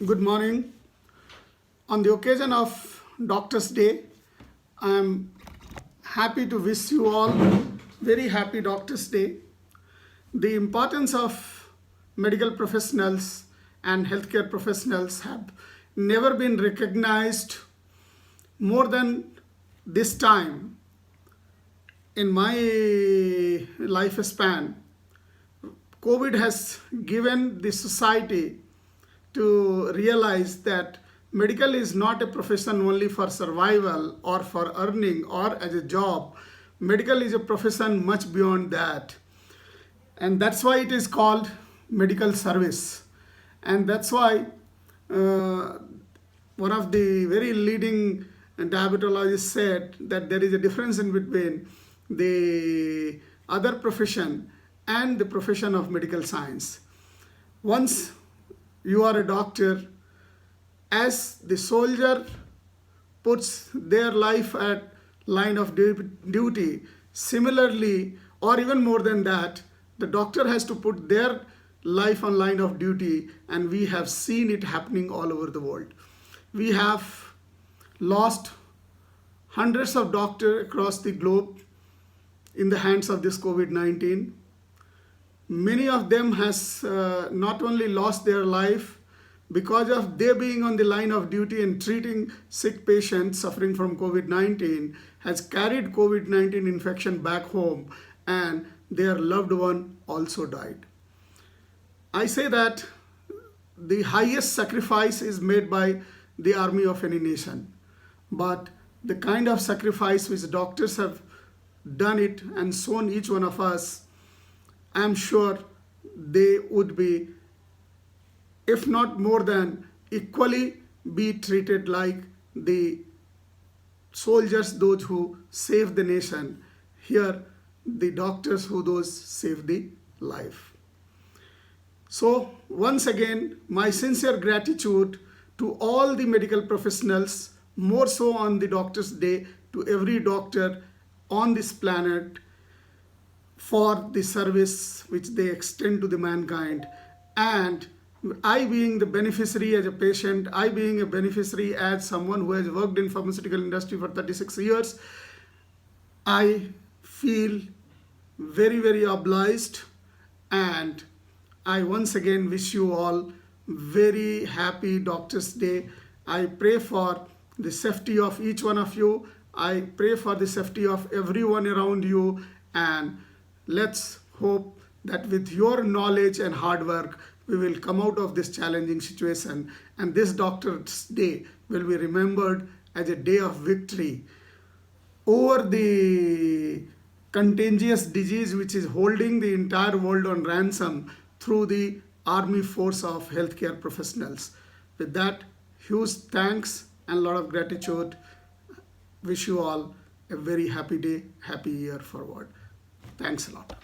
Good morning. On the occasion of Doctor's Day, I am happy to wish you all very happy Doctor's Day. The importance of medical professionals and healthcare professionals have never been recognized more than this time in my lifespan. COVID has given the society to realize that medical is not a profession only for survival or for earning or as a job. Medical is a profession much beyond that. And that's why it is called medical service. And that's why one of the very leading diabetologists said that there is a difference in between the other profession and the profession of medical science. Once you are a doctor, as the soldier puts their life at line of duty, similarly, or even more than that, the doctor has to put their life on line of duty, and we have seen it happening all over the world. We have lost hundreds of doctors across the globe in the hands of this COVID-19. Many of them has not only lost their life because of they being on the line of duty and treating sick patients suffering from COVID-19, has carried COVID-19 infection back home, and their loved one also died. I say that the highest sacrifice is made by the army of any nation, but the kind of sacrifice which doctors have done it and shown each one of us, I'm sure they would be, if not more than, equally be treated like the soldiers, those who save the nation. Here, the doctors who those save the life. So once again, my sincere gratitude to all the medical professionals, more so on the Doctor's Day, to every doctor on this planet, for the service which they extend to the mankind. And I being the beneficiary as a patient, I being a beneficiary as someone who has worked in pharmaceutical industry for 36 years, I feel very, very obliged, and I once again wish you all very happy Doctor's Day. I pray for the safety of each one of you. I pray for the safety of everyone around you, and let's hope that with your knowledge and hard work, we will come out of this challenging situation, and this Doctor's Day will be remembered as a day of victory over the contagious disease which is holding the entire world on ransom through the army force of healthcare professionals. With that, huge thanks and a lot of gratitude. Wish you all a very happy day, happy year forward. Thanks a lot.